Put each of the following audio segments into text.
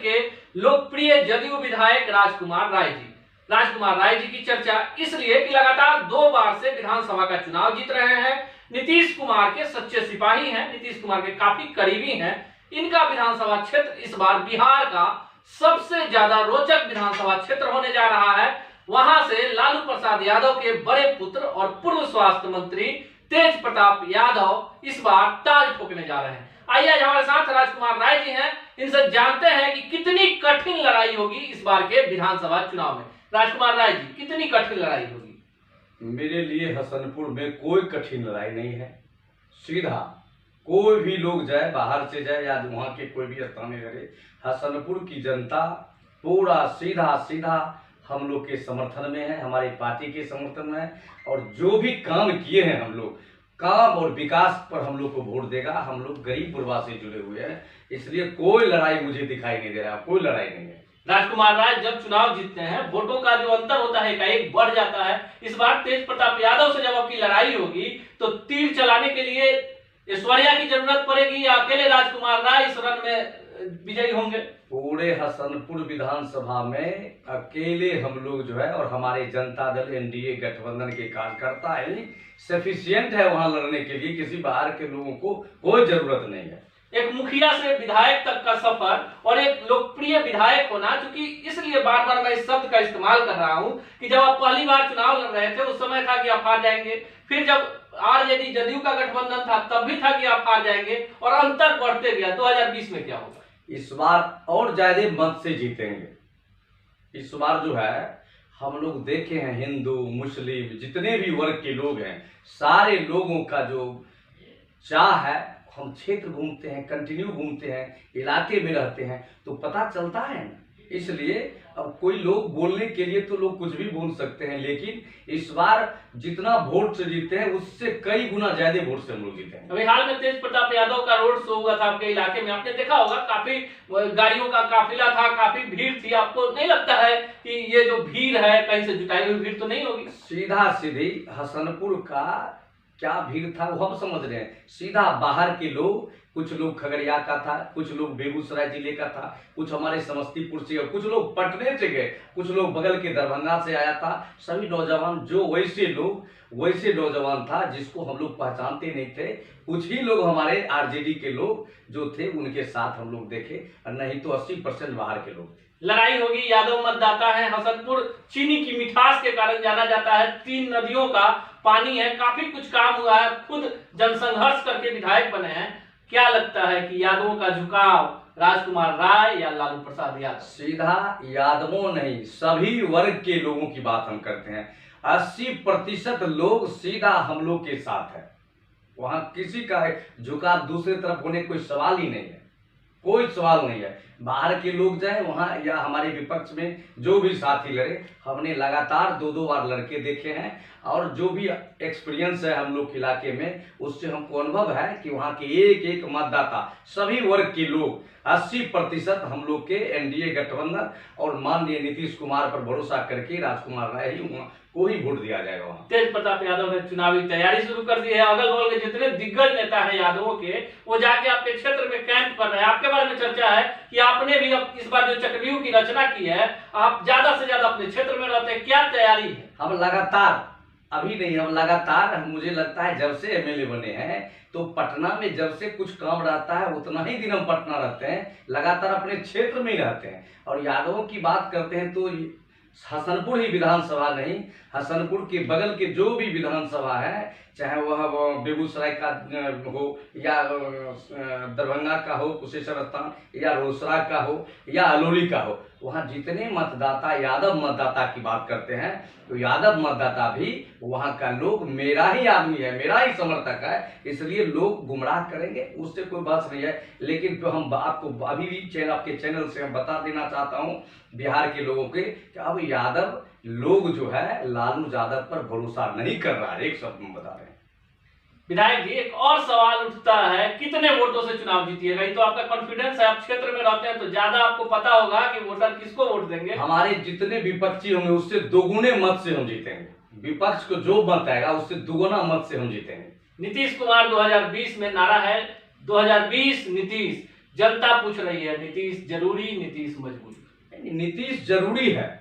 के लोकप्रिय जदयू विधायक राजकुमार राय जी। राजकुमार राय जी की चर्चा इसलिए कि लगातार 2 बार से विधानसभा का चुनाव जीत रहे हैं, नीतीश कुमार के सच्चे सिपाही हैं, नीतीश कुमार के काफी करीबी हैं। इनका विधानसभा क्षेत्र इस बार बिहार का सबसे ज्यादा रोचक विधानसभा क्षेत्र होने जा रहा है। वहां से लालू प्रसाद यादव के बड़े पुत्र और पूर्व स्वास्थ्य मंत्री तेज प्रताप यादव इस बार ताल ठोकने जा रहे हैं। आइए आज हमारे साथ राजकुमार राय जी हैं, इनसे जानते हैं कि कितनी कठिन लड़ाई होगी इस बार के विधानसभा चुनाव में। राजकुमार राय जी, कितनी कठिन लड़ाई होगी? मेरे लिए हसनपुर में कोई कठिन लड़ाई नहीं है। सीधा कोई भी लोग जाए, बाहर से जाए या वहाँ के कोई भी स्थानीय रहे, हसनपुर की जनता पूरा सीधा सीधा हम लोग के समर्थन में है, हमारी पार्टी के समर्थन में है। और जो भी काम किए हैं हम लोग, काम और विकास पर हम लोग को वोट देगा। हम लोग गरीब गुरबा से जुड़े हुए हैं, इसलिए कोई लड़ाई मुझे दिखाई नहीं दे रहा, कोई लड़ाई नहीं है। राजकुमार राय, जब चुनाव जीतते हैं वोटों का जो अंतर होता है एकाएक बढ़ जाता है। इस बार तेज प्रताप यादव से जब आपकी लड़ाई होगी तो तीर चलाने के लिए ऐश्वर्या की जरूरत पड़ेगी या अकेले राजकुमार राय इस रण में विजयी होंगे? पूरे हसनपुर विधानसभा में अकेले हम लोग जो है और हमारे जनता दल एनडीए गठबंधन के कार्यकर्ता है, सफिशिएंट है वहां लड़ने के लिए। किसी बाहर के लोगों को कोई जरूरत नहीं है। एक मुखिया से विधायक तक का सफर और एक लोकप्रिय विधायक होना, क्योंकि इसलिए बार बार मैं इस शब्द का इस्तेमाल कर रहा हूं कि जब आप पहली बार चुनाव लड़ रहे थे उस समय था कि आप हार जाएंगे, फिर जब आरजेडी जदयू का गठबंधन था तब भी था कि आप हार जाएंगे, और अंतर बढ़ते गया। 2020 में क्या होगा? इस बार और ज्यादा मत से जीतेंगे। इस बार जो है हम लोग देखे हैं, हिंदू मुस्लिम जितने भी वर्ग के लोग हैं, सारे लोगों का जो चाह है, हम क्षेत्र घूमते हैं, कंटिन्यू घूमते हैं, इलाके में रहते हैं तो पता चलता है ना। इसलिए अब कोई लोग बोलने के लिए तो लोग कुछ भी बोल सकते हैं, लेकिन इस बार जितना वोट से जीते हैं उससे कई गुना ज्यादा वोट से हम लोग जीते हैं। अभी हाल में तेज प्रताप यादव का रोड शो हुआ था आपके इलाके में, आपने देखा होगा काफी गाड़ियों का काफिला था, काफी भीड़ थी। आपको नहीं लगता है कि ये जो भीड़ है कहीं से जुटाई हुई भीड़ तो नहीं होगी? सीधा सीधी हसनपुर का क्या भीड़ था वो हम समझ रहे हैं। सीधा बाहर के लोग, कुछ लोग खगड़िया का था, कुछ लोग बेगूसराय जिले का था, कुछ हमारे समस्तीपुर से, और कुछ लोग पटने से गए, कुछ लोग बगल के दरभंगा से आया था। सभी नौजवान जो वैसे नौजवान था जिसको हम लोग पहचानते नहीं थे। कुछ ही लोग हमारे आरजेडी के लोग जो थे उनके साथ हम लोग देखे, और नहीं तो 80% बाहर के लोग थे। लड़ाई होगी, यादव मतदाता है। हसनपुर चीनी की मिठास के कारण जाना जाता है, 3 नदियों का पानी है, काफी कुछ काम हुआ है, खुद जनसंघर्ष करके विधायक बने हैं। क्या लगता है कि यादवों का झुकाव राजकुमार राय या लालू प्रसाद यादव? सीधा यादवों नहीं, सभी वर्ग के लोगों की बात हम करते हैं। 80% लोग सीधा हम लोग के साथ है। वहां किसी का झुकाव दूसरी तरफ होने कोई सवाल ही नहीं है, कोई सवाल नहीं है। बाहर के लोग जाए वहां या हमारे विपक्ष में जो भी साथी लड़े, हमने लगातार 2-2 बार लड़के देखे हैं, और जो भी एक्सपीरियंस है हम लोग के इलाके में उससे हमको अनुभव है कि वहां के एक एक मतदाता, सभी वर्ग के लोग 80% हम लोग के एनडीए गठबंधन और माननीय नीतीश कुमार पर भरोसा करके राजकुमार राय ही को ही वोट दिया जाएगा। वहाँ तेज प्रताप यादव ने चुनावी तैयारी शुरू कर दी है। अगल बगल के जितने दिग्गज नेता हैं यादवों के, वो जाके आपके क्षेत्र में कैंप कर रहे हैं। आपके बारे में चर्चा है कि आपने भी अब इस बार जो चक्रव्यूह की रचना की है, आप ज्यादा से ज्यादा अपने क्षेत्र में रहते हैं। क्या तैयारी है? हम लगातार, अभी नहीं, हम लगातार, मुझे लगता है जब से एमएलए बने हैं तो पटना में जब से कुछ काम रहता है उतना ही दिन हम पटना रहते हैं, लगातार अपने क्षेत्र में ही रहते हैं। और यादवों की बात करते हैं तो हसनपुर ही विधानसभा नहीं, हसनपुर के बगल के जो भी विधानसभा है, चाहे वह बेगूसराय का हो या दरभंगा का हो, कुशेश्वर स्थान, या रोसड़ा का हो या अलौली का हो, वहाँ जितने मतदाता यादव मतदाता की बात करते हैं तो यादव मतदाता भी वहाँ का लोग मेरा ही आदमी है, मेरा ही समर्थक है। इसलिए लोग गुमराह करेंगे, उससे कोई बात नहीं है। लेकिन तो हम आपको अभी भी आपके चैनल से हम बता देना चाहता हूँ बिहार के लोगों के कि अब यादव लोग जो है लालू यादव पर भरोसा नहीं कर रहा है, एक शब्द में बता रहे हैं। विधायक जी, एक और सवाल उठता है, कितने वोटों से चुनाव जीतिएगा? ये तो आपका कॉन्फिडेंस है, आप क्षेत्र में रहते हैं तो ज्यादा आपको पता होगा कि वोटर किसको वोट देंगे। हमारे जितने विपक्षी होंगे उससे दोगुने मत से हम जीतेंगे। विपक्ष को जो मत आएगा उससे दुगुना मत से हम जीतेंगे। नीतीश कुमार 2020 में नारा है 2020 नीतीश, जनता पूछ रही है नीतीश जरूरी, नीतीश मजबूरी। नीतीश जरूरी है,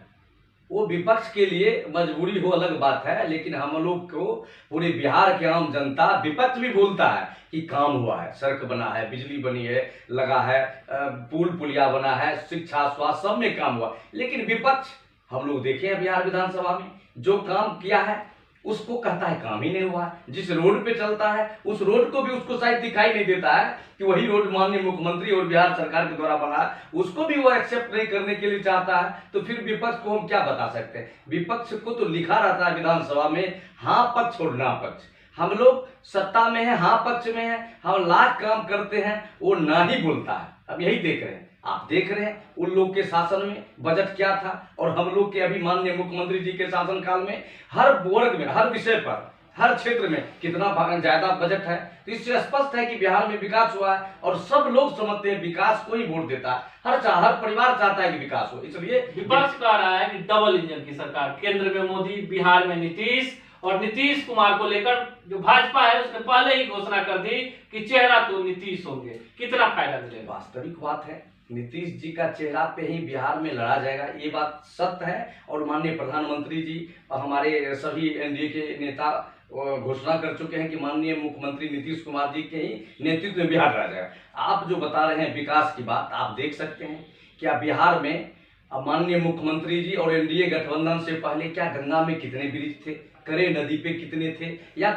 वो विपक्ष के लिए मजबूरी हो अलग बात है, लेकिन हम लोग को पूरे बिहार के आम जनता, विपक्ष भी बोलता है कि काम हुआ है, सड़क बना है, बिजली बनी है, लगा है, पुल पुलिया बना है, शिक्षा स्वास्थ्य सब में काम हुआ, लेकिन विपक्ष हम लोग देखे हैं बिहार विधानसभा में जो काम किया है उसको कहता है काम ही नहीं हुआ है। जिस रोड पे चलता है उस रोड को भी उसको शायद दिखाई नहीं देता है कि वही रोड माननीय मुख्यमंत्री और बिहार सरकार के द्वारा बना है, उसको भी वो एक्सेप्ट नहीं करने के लिए चाहता है। तो फिर विपक्ष को हम क्या बता सकते हैं? विपक्ष को तो लिखा रहता है विधानसभा में हाँ पक्ष और ना पक्ष। हम लोग सत्ता में है, हाँ पक्ष में है, हम लाख काम करते हैं, वो ना ही बोलता है। अब यही देख रहे हैं, आप देख रहे हैं उन लोग के शासन में बजट क्या था और हम लोग के अभी माननीय मुख्यमंत्री जी के शासनकाल में हर वर्ग में, हर विषय पर, हर क्षेत्र में कितना ज्यादा बजट है। तो इससे स्पष्ट है कि बिहार में विकास हुआ है और सब लोग समझते हैं विकास को ही वोट देता है। हर परिवार चाहता है कि विकास हो, इसलिए विपक्ष कह रहा है कि डबल इंजन की सरकार, केंद्र में मोदी, बिहार में नीतीश, और नीतीश कुमार को लेकर जो भाजपा है उसने पहले ही घोषणा कर दी कि चेहरा तो नीतीश होंगे। कितना फायदा मिलेगा? वास्तविक बात है, नीतीश जी का चेहरा पे ही बिहार में लड़ा जाएगा, ये बात सत्य है। और माननीय प्रधानमंत्री जी और हमारे सभी एनडीए के नेता घोषणा कर चुके हैं कि माननीय मुख्यमंत्री नीतीश कुमार जी के ही नेतृत्व में बिहार लड़ा जाएगा। आप जो बता रहे हैं विकास की बात, आप देख सकते हैं क्या बिहार में माननीय मुख्यमंत्री जी और एनडीए गठबंधन से पहले क्या गंगा में कितने ब्रिज थे, करे नदी पे कितने थे, या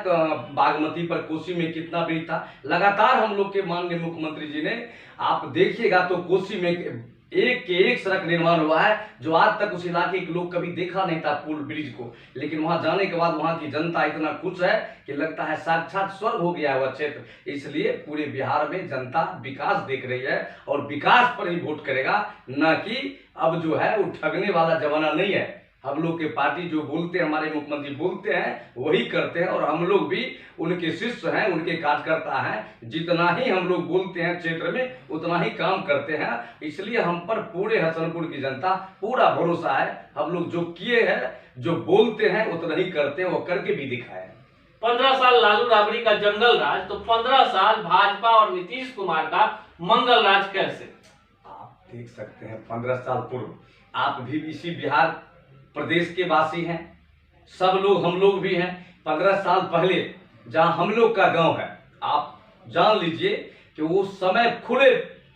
बागमती पर कोसी में कितना ब्रिज था। लगातार हम लोग के माननीय मुख्यमंत्री जी ने, आप देखिएगा तो कोसी में एक के एक सड़क निर्माण हुआ है जो आज तक उस इलाके के लोग कभी देखा नहीं था पुल ब्रिज को। लेकिन वहां जाने के बाद वहां की जनता इतना खुश है कि लगता है साक्षात स्वर्ग हो गया है वह क्षेत्र। इसलिए पूरे बिहार में जनता विकास देख रही है और विकास पर ही वोट करेगा, न कि अब जो है वो ठगने वाला जमाना नहीं है। हम लोग के पार्टी जो बोलते हैं, हमारे मुख्यमंत्री बोलते हैं वही करते हैं और हम लोग भी उनके शिष्य हैं, उनके कार्यकर्ता हैं। जितना ही हम लोग बोलते हैं क्षेत्र में उतना ही काम करते हैं। इसलिए हम पर पूरे हसनपुर की जनता पूरा भरोसा है। हम लोग जो किए हैं, जो बोलते हैं उतना ही करते हैं, वो करके भी दिखाए। 15 साल लालू राबड़ी का जंगल राज, तो 15 साल भाजपा और नीतीश कुमार का मंगल राज कैसे? आप देख सकते हैं 15 साल पूर्व आप भी इसी बिहार प्रदेश के वासी हैं, सब लोग, हम लोग भी हैं। 15 साल पहले जहां हम लोग का गांव है, आप जान लीजिए कि उस समय खुले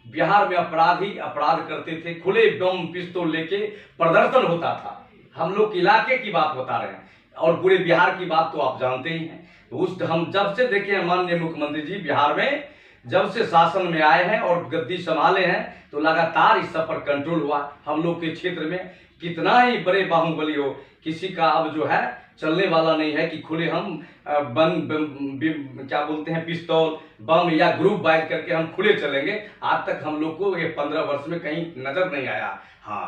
बिहार में अपराधी अपराध करते थे, खुले बम पिस्तौल लेके प्रदर्शन होता था। हम लोग इलाके की बात बता रहे हैं और पूरे बिहार की बात तो आप जानते ही हैं। उस हम जब से देखे हैं माननीय मुख्यमंत्री जी बिहार में जब से शासन में आए हैं और गद्दी संभाले हैं तो लगातार इस सब पर कंट्रोल हुआ। हम लोग के क्षेत्र में कितना ही बड़े बाहुबली हो, किसी का अब जो है चलने वाला नहीं है कि खुले हम क्या बोलते हैं पिस्तौल बम या ग्रुप बाइज करके हम खुले चलेंगे। आज तक हम लोग को ये 15 वर्ष में कहीं नजर नहीं आया। हाँ,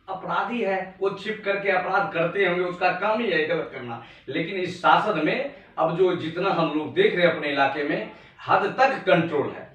अपराधी है वो छिप करके अपराध करते होंगे, उसका काम ही है गलत करना। लेकिन इस शासन में अब जो जितना हम लोग देख रहे हैं अपने इलाके में हद तक कंट्रोल है।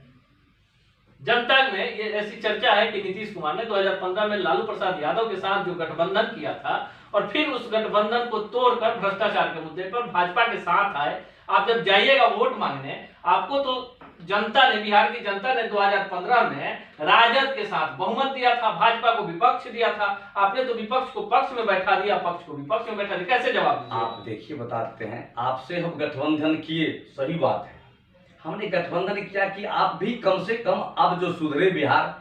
जनता में ये ऐसी चर्चा है कि नीतीश कुमार ने 2015 में लालू प्रसाद यादव के साथ जो गठबंधन किया था और फिर उस गठबंधन को तोड़कर भ्रष्टाचार के मुद्दे पर भाजपा के साथ आए। आप जब जाइएगा वोट मांगने, आपको तो जनता ने, बिहार की जनता ने 2015 में राजद के साथ बहुमत दिया था, भाजपा को विपक्ष दिया था। आपने तो विपक्ष को पक्ष में बैठा दिया, पक्ष को विपक्ष में बैठा दिया, कैसे जवाब दीजिए? आप देखिए, बताते हैं आपसे हम गठबंधन किए, सही बात है, हमने गठबंधन किया कि आप भी कम से कम अब जो सुधरे बिहार।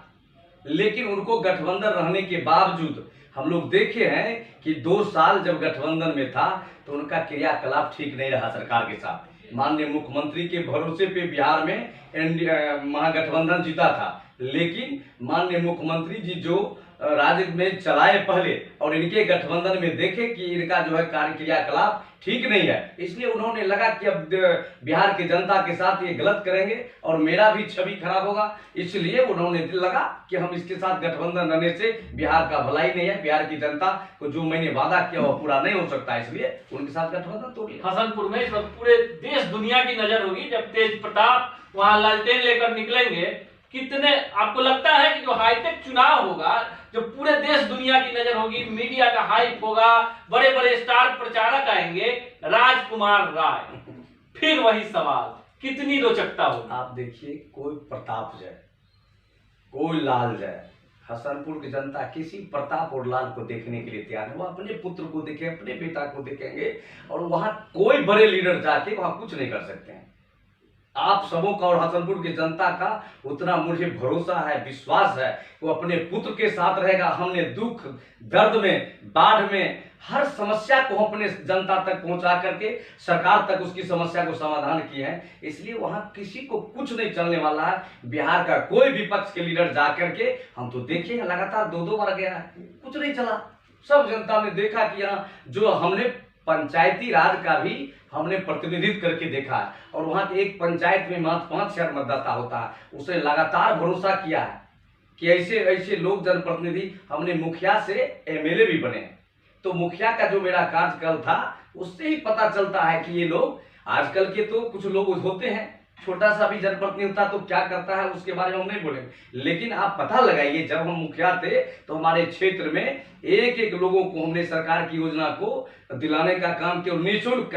लेकिन उनको गठबंधन रहने के बावजूद हम लोग देखे हैं कि 2 साल जब गठबंधन में था तो उनका क्रियाकलाप ठीक नहीं रहा सरकार के साथ। माननीय मुख्यमंत्री के भरोसे पे बिहार में महागठबंधन जीता था, लेकिन माननीय मुख्यमंत्री जी जो राज्य में चलाए पहले और इनके गठबंधन में देखे कि इनका जो है कार्य क्रियाकलाप ठीक नहीं है, इसलिए उन्होंने लगा कि अब बिहार की जनता के साथ ये गलत करेंगे और मेरा भी छवि खराब होगा। इसलिए उन्होंने लगा कि हम इसके साथ गठबंधन रहने से बिहार का भलाई नहीं है, बिहार की जनता को जो मैंने वादा किया वो पूरा नहीं हो सकता, इसलिए उनके साथ गठबंधन तोड़ लिया। हसनपुर में इस वक्त पूरे देश दुनिया की नजर होगी जब तेज प्रताप वहां लालटेन लेकर निकलेंगे। कितने आपको लगता है कि जो हाईटेक चुनाव होगा, जो पूरे देश दुनिया की नजर होगी, मीडिया का हाइप होगा, बड़े बड़े स्टार प्रचारक आएंगे, राजकुमार राय, फिर वही सवाल, कितनी रोचकता होगी? आप देखिए, कोई प्रताप जय कोई लाल जाए, हसनपुर की जनता किसी प्रताप और लाल को देखने के लिए तैयार है। वो अपने पुत्र को देखे, अपने बेटा को देखेंगे, और वहां कोई बड़े लीडर जाके वहां कुछ नहीं कर सकते हैं। आप सबों का और हसनपुर की जनता का उतना मुझे भरोसा है, विश्वास है, वो अपने पुत्र के साथ रहेगा। हमने दुख दर्द में, बाढ़ में, हर समस्या को अपने जनता तक पहुंचा करके सरकार तक उसकी समस्या को समाधान किए हैं। इसलिए वहां किसी को कुछ नहीं चलने वाला है। बिहार का कोई विपक्ष के लीडर जा करके, हम तो देखे लगातार 2-2 बार गया है, कुछ नहीं चला। सब जनता ने देखा कि यहाँ जो हमने पंचायती राज का भी हमने प्रतिनिधित्व करके देखा है, और वहां के एक पंचायत में मात्र 5,000 मतदाता होता है, उसे लगातार भरोसा किया है कि ऐसे ऐसे लोग जनप्रतिनिधि, हमने मुखिया से एमएलए भी बने। तो मुखिया का जो मेरा कार्यकाल था, उससे ही पता चलता है कि ये लोग, आजकल के तो कुछ लोग होते हैं, छोटा सा भी जनप्रतिनिधि होता तो क्या करता है उसके बारे में हम नहीं बोलेंगे, लेकिन आप पता लगाइए, जब हम मुखिया थे तो हमारे क्षेत्र में एक एक लोगों को हमने सरकार की योजना को दिलाने का काम किया। निःशुल्क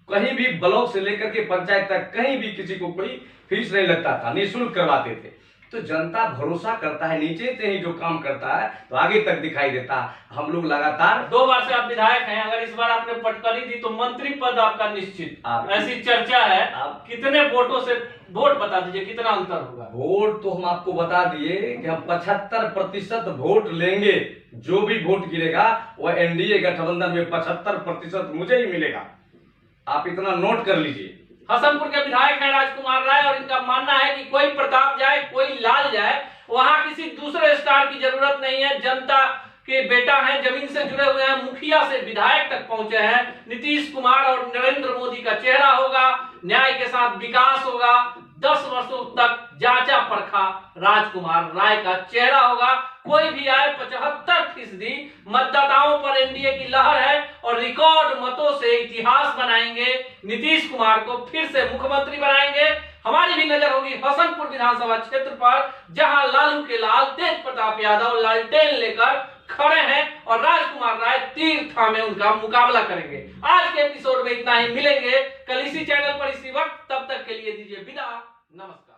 कहीं भी ब्लॉक से लेकर के पंचायत तक कहीं भी किसी को कोई फीस नहीं लगता था, निःशुल्क करवाते थे। तो जनता भरोसा करता है, नीचे से ही जो काम करता है तो आगे तक दिखाई देता है। हम लोग लगातार 2 बार से आप विधायक हैं, अगर इस बार आपने पटकनी दी तो मंत्री पद आपका निश्चित, ऐसी चर्चा है। आप कितने वोटों से, वोट बता दीजिए कितना अंतर होगा? वोट तो हम आपको बता दिए कि हम 75% वोट लेंगे। जो भी वोट गिरेगा वो एनडीए गठबंधन में 75% मुझे ही मिलेगा। आप इतना नोट कर लीजिए। हसनपुर के विधायक हैं राजकुमार राय, और इनका मानना है कि कोई प्रताप जाए, कोई लाल जाए, वहां किसी दूसरे स्टार की जरूरत नहीं है। जनता के बेटा हैं, जमीन से जुड़े हुए हैं, मुखिया से विधायक तक पहुंचे हैं। नीतीश कुमार और नरेंद्र मोदी का चेहरा होगा, न्याय के साथ विकास होगा, 10 वर्षों तक जांचा परखा राजकुमार राय का चेहरा होगा। कोई भी आए, 75% मतदाताओं पर एनडीए की लहर है, और रिकॉर्ड मतों से इतिहास बनाएंगे। नीतीश कुमार को फिर से मुख्यमंत्री बनाएंगे। हमारी भी नजर होगी हसनपुर विधानसभा क्षेत्र पर, जहां लालू के लाल तेज प्रताप यादव लालटेन लेकर खड़े हैं, और राजकुमार राय तीर थामे उनका मुकाबला करेंगे। आज के एपिसोड में इतना ही, मिलेंगे कल इसी चैनल पर इसी वक्त। तब तक के लिए दीजिए विदा, नमस्कार।